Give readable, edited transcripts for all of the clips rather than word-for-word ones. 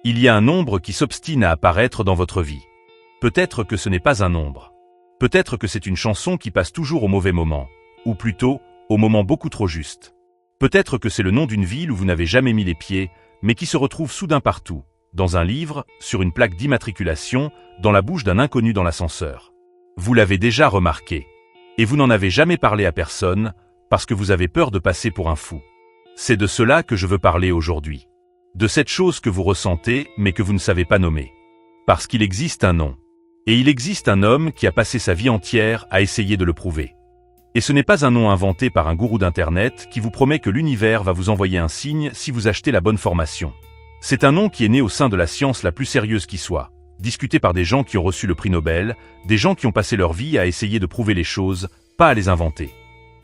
Il y a un nombre qui s'obstine à apparaître dans votre vie. Peut-être que ce n'est pas un nombre. Peut-être que c'est une chanson qui passe toujours au mauvais moment, ou plutôt, au moment beaucoup trop juste. Peut-être que c'est le nom d'une ville où vous n'avez jamais mis les pieds, mais qui se retrouve soudain partout, dans un livre, sur une plaque d'immatriculation, dans la bouche d'un inconnu dans l'ascenseur. Vous l'avez déjà remarqué. Et vous n'en avez jamais parlé à personne, parce que vous avez peur de passer pour un fou. C'est de cela que je veux parler aujourd'hui. De cette chose que vous ressentez, mais que vous ne savez pas nommer. Parce qu'il existe un nom. Et il existe un homme qui a passé sa vie entière à essayer de le prouver. Et ce n'est pas un nom inventé par un gourou d'Internet qui vous promet que l'univers va vous envoyer un signe si vous achetez la bonne formation. C'est un nom qui est né au sein de la science la plus sérieuse qui soit, discuté par des gens qui ont reçu le prix Nobel, des gens qui ont passé leur vie à essayer de prouver les choses, pas à les inventer.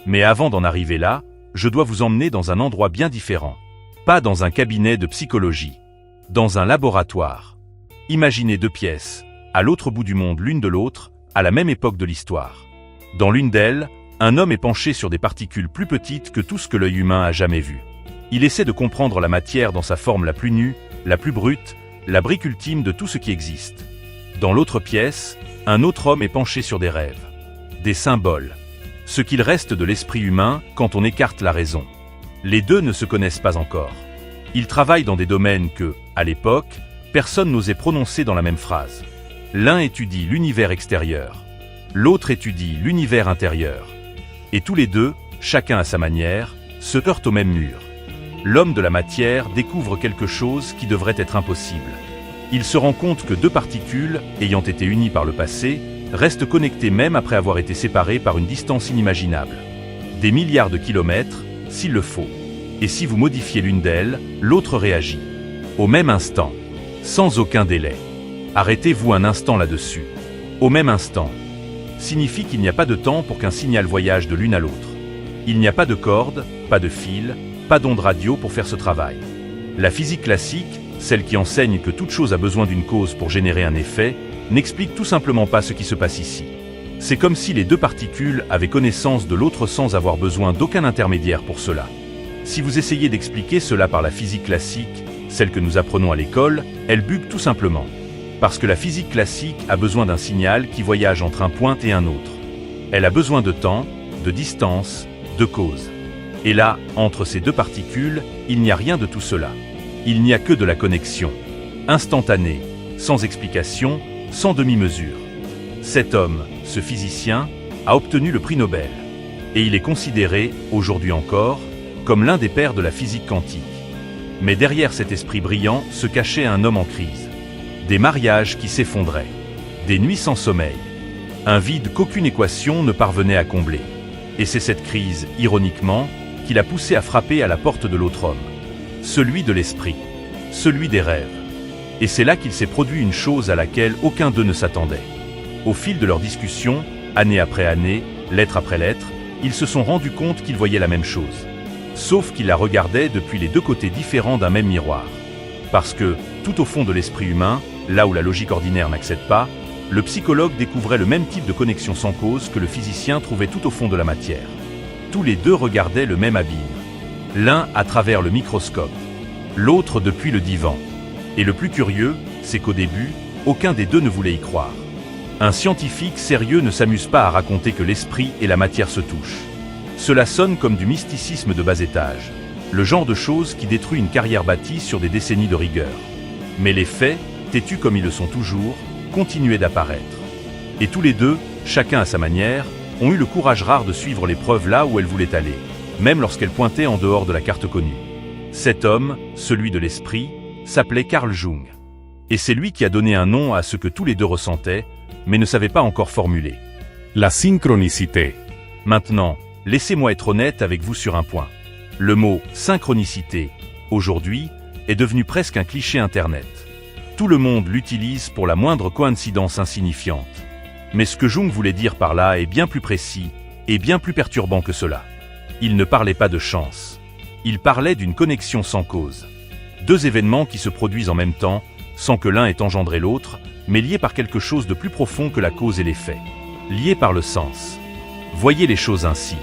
Mais avant d'en arriver là, je dois vous emmener dans un endroit bien différent. Pas dans un cabinet de psychologie. Dans un laboratoire. Imaginez 2 pièces, à l'autre bout du monde l'une de l'autre, à la même époque de l'histoire. Dans l'une d'elles, un homme est penché sur des particules plus petites que tout ce que l'œil humain a jamais vu. Il essaie de comprendre la matière dans sa forme la plus nue, la plus brute, la brique ultime de tout ce qui existe. Dans l'autre pièce, un autre homme est penché sur des rêves. Des symboles. Ce qu'il reste de l'esprit humain quand on écarte la raison. Les deux ne se connaissent pas encore. Ils travaillent dans des domaines que, à l'époque, personne n'osait prononcer dans la même phrase. L'un étudie l'univers extérieur. L'autre étudie l'univers intérieur. Et tous les deux, chacun à sa manière, se heurtent au même mur. L'homme de la matière découvre quelque chose qui devrait être impossible. Il se rend compte que 2 particules, ayant été unies par le passé, restent connectées même après avoir été séparées par une distance inimaginable. Des milliards de kilomètres, s'il le faut. Et si vous modifiez l'une d'elles, l'autre réagit. Au même instant. Sans aucun délai. Arrêtez-vous un instant là-dessus. Au même instant. Signifie qu'il n'y a pas de temps pour qu'un signal voyage de l'une à l'autre. Il n'y a pas de corde, pas de fil, pas d'onde radio pour faire ce travail. La physique classique, celle qui enseigne que toute chose a besoin d'une cause pour générer un effet, n'explique tout simplement pas ce qui se passe ici. C'est comme si les 2 particules avaient connaissance de l'autre sans avoir besoin d'aucun intermédiaire pour cela. Si vous essayez d'expliquer cela par la physique classique, celle que nous apprenons à l'école, elle bug tout simplement. Parce que la physique classique a besoin d'un signal qui voyage entre un point et un autre. Elle a besoin de temps, de distance, de cause. Et là, entre ces 2 particules, il n'y a rien de tout cela. Il n'y a que de la connexion. Instantanée, sans explication, sans demi-mesure. Cet homme, ce physicien, a obtenu le prix Nobel. Et il est considéré, aujourd'hui encore, comme l'un des pères de la physique quantique. Mais derrière cet esprit brillant se cachait un homme en crise. Des mariages qui s'effondraient. Des nuits sans sommeil. Un vide qu'aucune équation ne parvenait à combler. Et c'est cette crise, ironiquement, qui l'a poussé à frapper à la porte de l'autre homme. Celui de l'esprit. Celui des rêves. Et c'est là qu'il s'est produit une chose à laquelle aucun d'eux ne s'attendait. Au fil de leur discussion, année après année, lettre après lettre, ils se sont rendus compte qu'ils voyaient la même chose. Sauf qu'ils la regardaient depuis les 2 côtés différents d'un même miroir. Parce que, tout au fond de l'esprit humain, là où la logique ordinaire n'accède pas, le psychologue découvrait le même type de connexion sans cause que le physicien trouvait tout au fond de la matière. Tous les 2 regardaient le même abîme. L'un à travers le microscope, l'autre depuis le divan. Et le plus curieux, c'est qu'au début, aucun des 2 ne voulait y croire. Un scientifique sérieux ne s'amuse pas à raconter que l'esprit et la matière se touchent. Cela sonne comme du mysticisme de bas étage, le genre de choses qui détruit une carrière bâtie sur des décennies de rigueur. Mais les faits, têtus comme ils le sont toujours, continuaient d'apparaître. Et tous les 2, chacun à sa manière, ont eu le courage rare de suivre les preuves là où elles voulaient aller, même lorsqu'elles pointaient en dehors de la carte connue. Cet homme, celui de l'esprit, s'appelait Carl Jung. Et c'est lui qui a donné un nom à ce que tous les 2 ressentaient, mais ne savaient pas encore formuler. La synchronicité. Maintenant, laissez-moi être honnête avec vous sur un point. Le mot « synchronicité », aujourd'hui, est devenu presque un cliché Internet. Tout le monde l'utilise pour la moindre coïncidence insignifiante. Mais ce que Jung voulait dire par là est bien plus précis et bien plus perturbant que cela. Il ne parlait pas de chance. Il parlait d'une connexion sans cause. 2 événements qui se produisent en même temps, sans que l'un ait engendré l'autre, mais liés par quelque chose de plus profond que la cause et l'effet. Liés par le sens. Voyez les choses ainsi.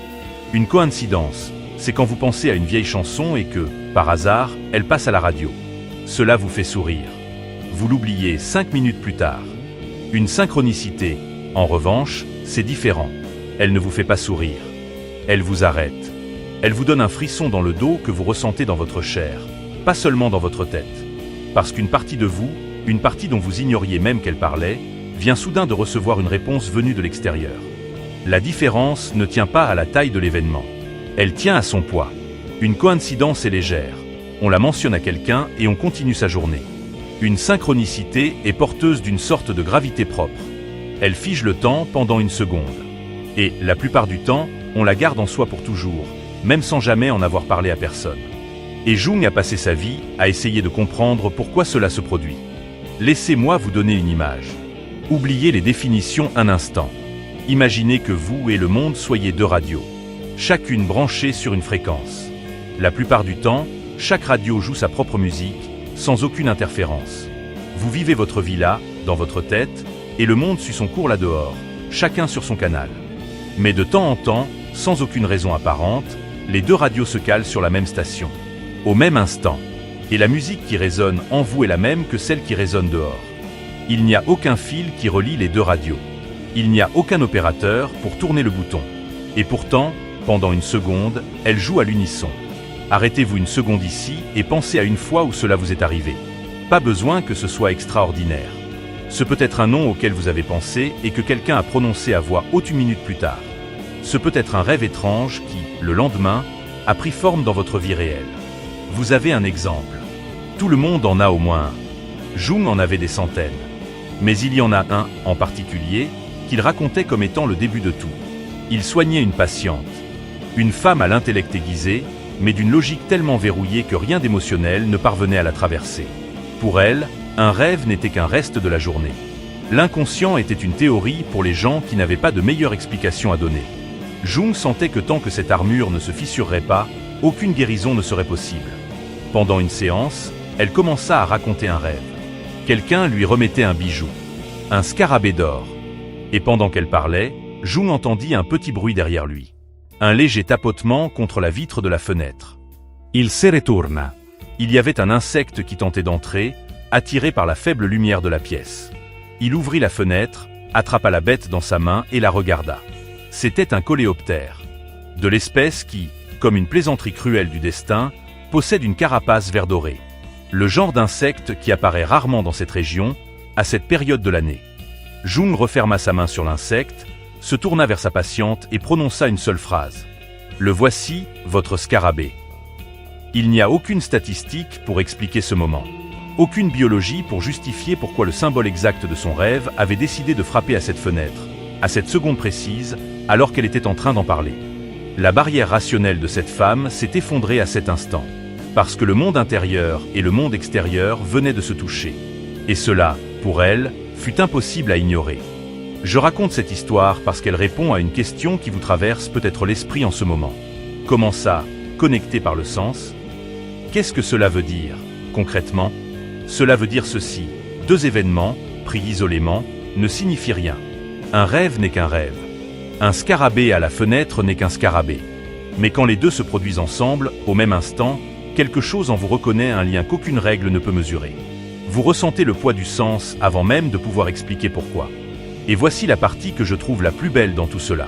Une coïncidence, c'est quand vous pensez à une vieille chanson et que, par hasard, elle passe à la radio. Cela vous fait sourire. vous l'oubliez 5 minutes plus tard. Une synchronicité, en revanche, c'est différent. Elle ne vous fait pas sourire. Elle vous arrête. Elle vous donne un frisson dans le dos que vous ressentez dans votre chair, pas seulement dans votre tête. Parce qu'une partie de vous, une partie dont vous ignoriez même qu'elle parlait, vient soudain de recevoir une réponse venue de l'extérieur. La différence ne tient pas à la taille de l'événement. Elle tient à son poids. Une coïncidence est légère. On la mentionne à quelqu'un et on continue sa journée. Une synchronicité est porteuse d'une sorte de gravité propre. Elle fige le temps pendant une seconde. Et, la plupart du temps, on la garde en soi pour toujours, même sans jamais en avoir parlé à personne. Et Jung a passé sa vie à essayer de comprendre pourquoi cela se produit. Laissez-moi vous donner une image. Oubliez les définitions un instant. Imaginez que vous et le monde soyez deux radios, chacune branchée sur une fréquence. La plupart du temps, chaque radio joue sa propre musique, sans aucune interférence. Vous vivez votre vie là, dans votre tête, et le monde suit son cours là dehors, chacun sur son canal. Mais de temps en temps, sans aucune raison apparente, les deux radios se calent sur la même station, au même instant. Et la musique qui résonne en vous est la même que celle qui résonne dehors. Il n'y a aucun fil qui relie les deux radios. Il n'y a aucun opérateur pour tourner le bouton. Et pourtant, pendant une seconde, elles jouent à l'unisson. Arrêtez-vous une seconde ici et pensez à une fois où cela vous est arrivé. Pas besoin que ce soit extraordinaire. Ce peut être un nom auquel vous avez pensé et que quelqu'un a prononcé à voix haute une minute plus tard. Ce peut être un rêve étrange qui, le lendemain, a pris forme dans votre vie réelle. Vous avez un exemple. Tout le monde en a au moins un. Jung en avait des centaines. Mais il y en a un, en particulier, qu'il racontait comme étant le début de tout. Il soignait une patiente. Une femme à l'intellect aiguisé, mais d'une logique tellement verrouillée que rien d'émotionnel ne parvenait à la traverser. Pour elle, un rêve n'était qu'un reste de la journée. L'inconscient était une théorie pour les gens qui n'avaient pas de meilleure explication à donner. Jung sentait que tant que cette armure ne se fissurerait pas, aucune guérison ne serait possible. Pendant une séance, elle commença à raconter un rêve. Quelqu'un lui remettait un bijou, un scarabée d'or. Et pendant qu'elle parlait, Jung entendit un petit bruit derrière lui. Un léger tapotement contre la vitre de la fenêtre. Il se retourna. Il y avait un insecte qui tentait d'entrer, attiré par la faible lumière de la pièce. Il ouvrit la fenêtre, attrapa la bête dans sa main et la regarda. C'était un coléoptère. De l'espèce qui, comme une plaisanterie cruelle du destin, possède une carapace vert doré. Le genre d'insecte qui apparaît rarement dans cette région, à cette période de l'année. Jung referma sa main sur l'insecte, se tourna vers sa patiente et prononça une seule phrase. « Le voici, votre scarabée ». Il n'y a aucune statistique pour expliquer ce moment. Aucune biologie pour justifier pourquoi le symbole exact de son rêve avait décidé de frapper à cette fenêtre, à cette seconde précise, alors qu'elle était en train d'en parler. La barrière rationnelle de cette femme s'est effondrée à cet instant, parce que le monde intérieur et le monde extérieur venaient de se toucher. Et cela, pour elle, fut impossible à ignorer. Je raconte cette histoire parce qu'elle répond à une question qui vous traverse peut-être l'esprit en ce moment. Comment ça, connecté par le sens? Qu'est-ce que cela veut dire, concrètement? Cela veut dire ceci, deux événements, pris isolément, ne signifient rien. Un rêve n'est qu'un rêve. Un scarabée à la fenêtre n'est qu'un scarabée. Mais quand les deux se produisent ensemble, au même instant, quelque chose en vous reconnaît un lien qu'aucune règle ne peut mesurer. Vous ressentez le poids du sens avant même de pouvoir expliquer pourquoi. Et voici la partie que je trouve la plus belle dans tout cela.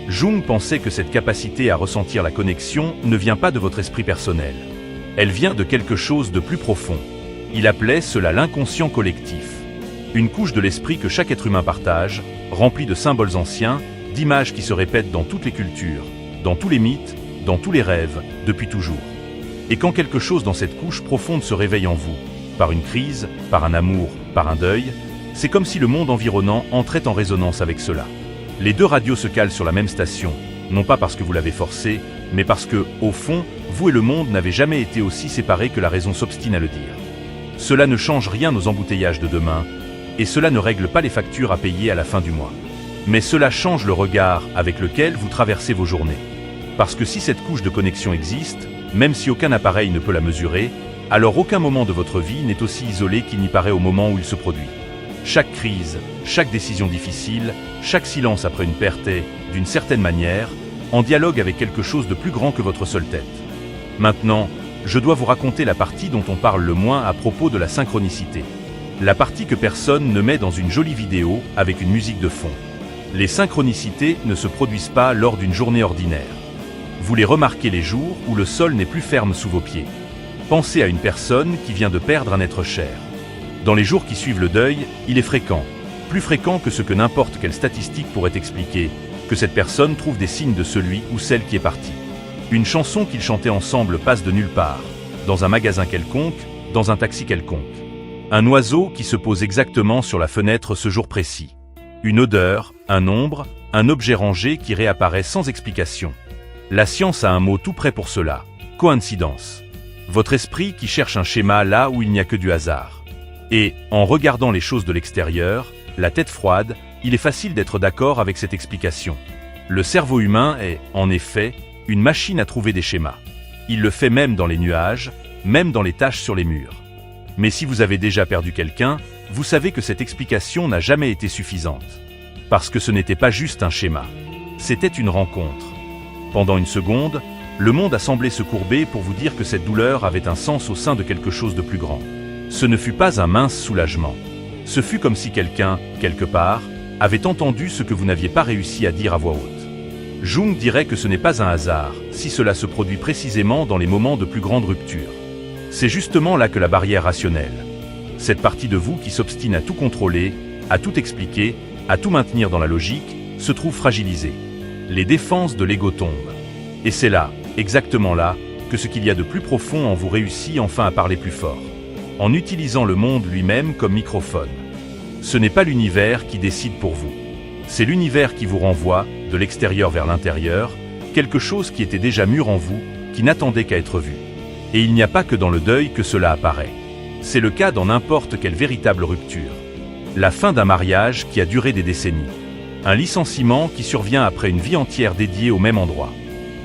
Jung pensait que cette capacité à ressentir la connexion ne vient pas de votre esprit personnel. Elle vient de quelque chose de plus profond. Il appelait cela l'inconscient collectif. Une couche de l'esprit que chaque être humain partage, remplie de symboles anciens, d'images qui se répètent dans toutes les cultures, dans tous les mythes, dans tous les rêves, depuis toujours. Et quand quelque chose dans cette couche profonde se réveille en vous, par une crise, par un amour, par un deuil, c'est comme si le monde environnant entrait en résonance avec cela. Les deux radios se calent sur la même station, non pas parce que vous l'avez forcé, mais parce que, au fond, vous et le monde n'avez jamais été aussi séparés que la raison s'obstine à le dire. Cela ne change rien aux embouteillages de demain, et cela ne règle pas les factures à payer à la fin du mois. Mais cela change le regard avec lequel vous traversez vos journées. Parce que si cette couche de connexion existe, même si aucun appareil ne peut la mesurer, alors aucun moment de votre vie n'est aussi isolé qu'il n'y paraît au moment où il se produit. Chaque crise, chaque décision difficile, chaque silence après une perte est, d'une certaine manière, en dialogue avec quelque chose de plus grand que votre seule tête. Maintenant, je dois vous raconter la partie dont on parle le moins à propos de la synchronicité. La partie que personne ne met dans une jolie vidéo avec une musique de fond. Les synchronicités ne se produisent pas lors d'une journée ordinaire. Vous les remarquez les jours où le sol n'est plus ferme sous vos pieds. Pensez à une personne qui vient de perdre un être cher. Dans les jours qui suivent le deuil, il est fréquent, plus fréquent que ce que n'importe quelle statistique pourrait expliquer, que cette personne trouve des signes de celui ou celle qui est parti. Une chanson qu'ils chantaient ensemble passe de nulle part, dans un magasin quelconque, dans un taxi quelconque. Un oiseau qui se pose exactement sur la fenêtre ce jour précis. Une odeur, un ombre, un objet rangé qui réapparaît sans explication. La science a un mot tout prêt pour cela, coïncidence. Votre esprit qui cherche un schéma là où il n'y a que du hasard. Et, en regardant les choses de l'extérieur, la tête froide, il est facile d'être d'accord avec cette explication. Le cerveau humain est, en effet, une machine à trouver des schémas. Il le fait même dans les nuages, même dans les taches sur les murs. Mais si vous avez déjà perdu quelqu'un, vous savez que cette explication n'a jamais été suffisante. Parce que ce n'était pas juste un schéma. C'était une rencontre. Pendant une seconde, le monde a semblé se courber pour vous dire que cette douleur avait un sens au sein de quelque chose de plus grand. Ce ne fut pas un mince soulagement. Ce fut comme si quelqu'un, quelque part, avait entendu ce que vous n'aviez pas réussi à dire à voix haute. Jung dirait que ce n'est pas un hasard, si cela se produit précisément dans les moments de plus grande rupture. C'est justement là que la barrière rationnelle, cette partie de vous qui s'obstine à tout contrôler, à tout expliquer, à tout maintenir dans la logique, se trouve fragilisée. Les défenses de l'ego tombent. Et c'est là, exactement là, que ce qu'il y a de plus profond en vous réussit enfin à parler plus fort. En utilisant le monde lui-même comme microphone. Ce n'est pas l'univers qui décide pour vous. C'est l'univers qui vous renvoie, de l'extérieur vers l'intérieur, quelque chose qui était déjà mûr en vous, qui n'attendait qu'à être vu. Et il n'y a pas que dans le deuil que cela apparaît. C'est le cas dans n'importe quelle véritable rupture. La fin d'un mariage qui a duré des décennies. Un licenciement qui survient après une vie entière dédiée au même endroit.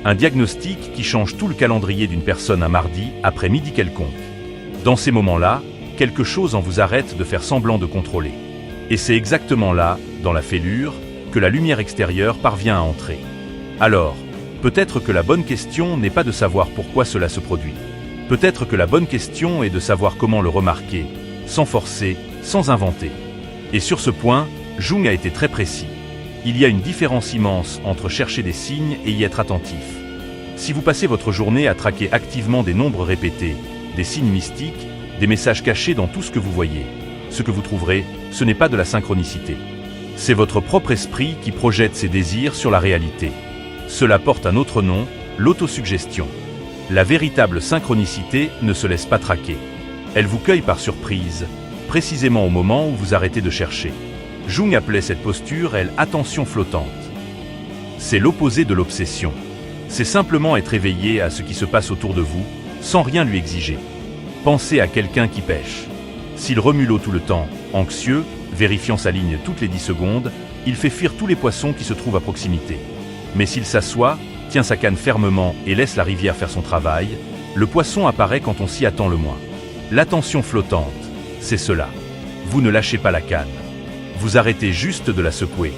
Un diagnostic qui change tout le calendrier d'une personne un mardi après midi quelconque. Dans ces moments-là, quelque chose en vous arrête de faire semblant de contrôler. Et c'est exactement là, dans la fêlure, que la lumière extérieure parvient à entrer. Alors, peut-être que la bonne question n'est pas de savoir pourquoi cela se produit. Peut-être que la bonne question est de savoir comment le remarquer, sans forcer, sans inventer. Et sur ce point, Jung a été très précis. Il y a une différence immense entre chercher des signes et y être attentif. Si vous passez votre journée à traquer activement des nombres répétés, des signes mystiques, des messages cachés dans tout ce que vous voyez, ce que vous trouverez, ce n'est pas de la synchronicité. C'est votre propre esprit qui projette ses désirs sur la réalité. Cela porte un autre nom, l'autosuggestion. La véritable synchronicité ne se laisse pas traquer. Elle vous cueille par surprise, précisément au moment où vous arrêtez de chercher. Jung appelait cette posture, attention flottante. C'est l'opposé de l'obsession. C'est simplement être éveillé à ce qui se passe autour de vous, sans rien lui exiger. Pensez à quelqu'un qui pêche. S'il remue l'eau tout le temps, anxieux, vérifiant sa ligne toutes les 10 secondes, il fait fuir tous les poissons qui se trouvent à proximité. Mais s'il s'assoit, tient sa canne fermement et laisse la rivière faire son travail, le poisson apparaît quand on s'y attend le moins. L'attention flottante, c'est cela. Vous ne lâchez pas la canne. Vous arrêtez juste de la secouer.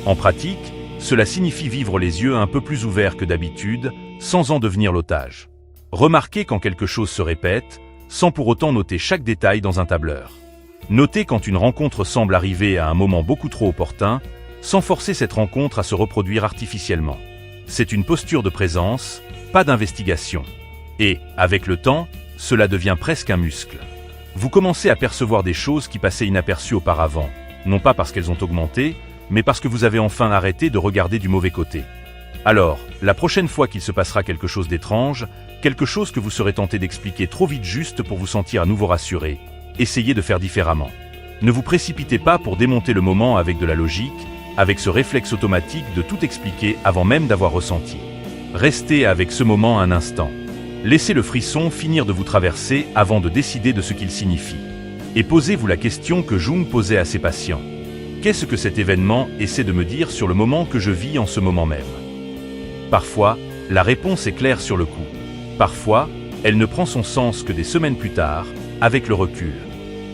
En pratique, cela signifie vivre les yeux un peu plus ouverts que d'habitude, sans en devenir l'otage. Remarquez quand quelque chose se répète, sans pour autant noter chaque détail dans un tableur. Notez quand une rencontre semble arriver à un moment beaucoup trop opportun, sans forcer cette rencontre à se reproduire artificiellement. C'est une posture de présence, pas d'investigation. Et, avec le temps, cela devient presque un muscle. Vous commencez à percevoir des choses qui passaient inaperçues auparavant, non pas parce qu'elles ont augmenté, mais parce que vous avez enfin arrêté de regarder du mauvais côté. Alors, la prochaine fois qu'il se passera quelque chose d'étrange, quelque chose que vous serez tenté d'expliquer trop vite juste pour vous sentir à nouveau rassuré, essayez de faire différemment. Ne vous précipitez pas pour démonter le moment avec de la logique, avec ce réflexe automatique de tout expliquer avant même d'avoir ressenti. Restez avec ce moment un instant. Laissez le frisson finir de vous traverser avant de décider de ce qu'il signifie. Et posez-vous la question que Jung posait à ses patients. Qu'est-ce que cet événement essaie de me dire sur le moment que je vis en ce moment même? Parfois, la réponse est claire sur le coup. Parfois, elle ne prend son sens que des semaines plus tard, avec le recul.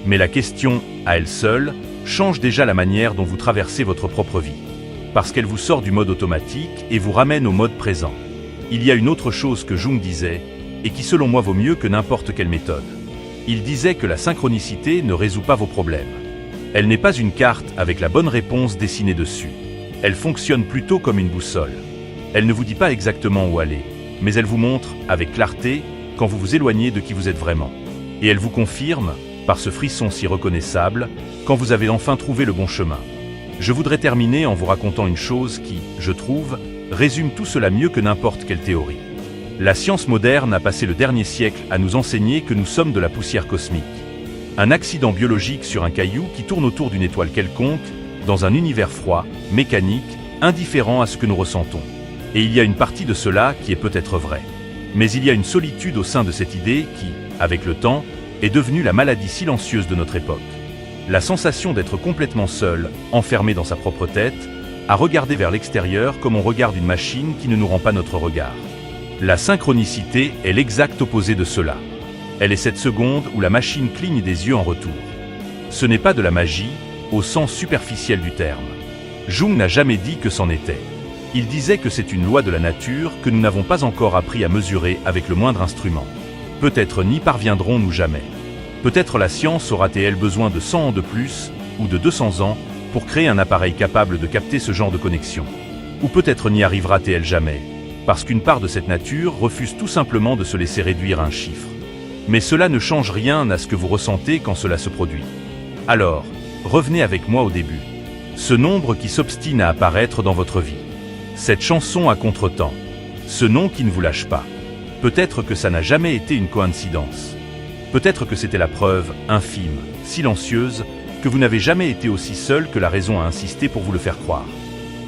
Mais la question, à elle seule, change déjà la manière dont vous traversez votre propre vie. Parce qu'elle vous sort du mode automatique et vous ramène au mode présent. Il y a une autre chose que Jung disait, et qui selon moi vaut mieux que n'importe quelle méthode. Il disait que la synchronicité ne résout pas vos problèmes. Elle n'est pas une carte avec la bonne réponse dessinée dessus. Elle fonctionne plutôt comme une boussole. Elle ne vous dit pas exactement où aller, mais elle vous montre, avec clarté, quand vous vous éloignez de qui vous êtes vraiment. Et elle vous confirme, par ce frisson si reconnaissable, quand vous avez enfin trouvé le bon chemin. Je voudrais terminer en vous racontant une chose qui, je trouve, résume tout cela mieux que n'importe quelle théorie. La science moderne a passé le dernier siècle à nous enseigner que nous sommes de la poussière cosmique. Un accident biologique sur un caillou qui tourne autour d'une étoile quelconque, dans un univers froid, mécanique, indifférent à ce que nous ressentons. Et il y a une partie de cela qui est peut-être vraie. Mais il y a une solitude au sein de cette idée qui, avec le temps, est devenue la maladie silencieuse de notre époque. La sensation d'être complètement seul, enfermé dans sa propre tête, à regarder vers l'extérieur comme on regarde une machine qui ne nous rend pas notre regard. La synchronicité est l'exact opposé de cela. Elle est cette seconde où la machine cligne des yeux en retour. Ce n'est pas de la magie, au sens superficiel du terme. Jung n'a jamais dit que c'en était. Il disait que c'est une loi de la nature que nous n'avons pas encore appris à mesurer avec le moindre instrument. Peut-être n'y parviendrons-nous jamais. Peut-être la science aura-t-elle besoin de 100 ans de plus, ou de 200 ans, pour créer un appareil capable de capter ce genre de connexion. Ou peut-être n'y arrivera-t-elle jamais, parce qu'une part de cette nature refuse tout simplement de se laisser réduire à un chiffre. Mais cela ne change rien à ce que vous ressentez quand cela se produit. Alors, revenez avec moi au début. Ce nombre qui s'obstine à apparaître dans votre vie. Cette chanson à contretemps. Ce nom qui ne vous lâche pas. Peut-être que ça n'a jamais été une coïncidence. Peut-être que c'était la preuve, infime, silencieuse, que vous n'avez jamais été aussi seul que la raison a insisté pour vous le faire croire.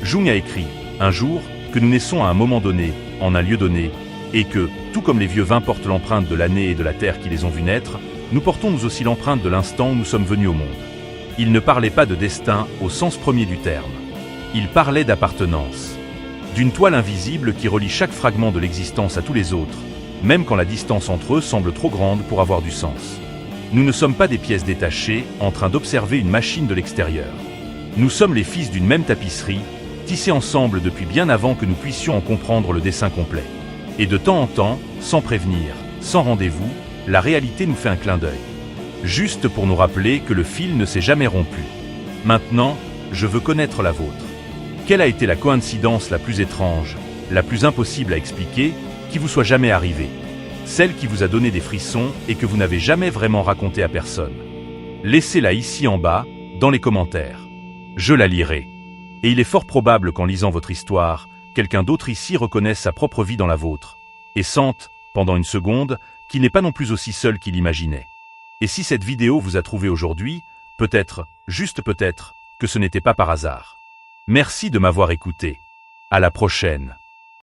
Jung a écrit, un jour, que nous naissons à un moment donné, en un lieu donné, et que, tout comme les vieux vins portent l'empreinte de l'année et de la terre qui les ont vus naître, nous portons nous aussi l'empreinte de l'instant où nous sommes venus au monde. Il ne parlait pas de destin au sens premier du terme. Il parlait d'appartenance. D'une toile invisible qui relie chaque fragment de l'existence à tous les autres, même quand la distance entre eux semble trop grande pour avoir du sens. Nous ne sommes pas des pièces détachées, en train d'observer une machine de l'extérieur. Nous sommes les fils d'une même tapisserie, tissée ensemble depuis bien avant que nous puissions en comprendre le dessin complet. Et de temps en temps, sans prévenir, sans rendez-vous, la réalité nous fait un clin d'œil. Juste pour nous rappeler que le fil ne s'est jamais rompu. Maintenant, je veux connaître la vôtre. Quelle a été la coïncidence la plus étrange, la plus impossible à expliquer, qui vous soit jamais arrivée? Celle qui vous a donné des frissons et que vous n'avez jamais vraiment raconté à personne. Laissez-la ici en bas, dans les commentaires. Je la lirai. Et il est fort probable qu'en lisant votre histoire, quelqu'un d'autre ici reconnaisse sa propre vie dans la vôtre, et sente, pendant une seconde, qu'il n'est pas non plus aussi seul qu'il imaginait. Et si cette vidéo vous a trouvé aujourd'hui, peut-être, juste peut-être, que ce n'était pas par hasard. Merci de m'avoir écouté. À la prochaine.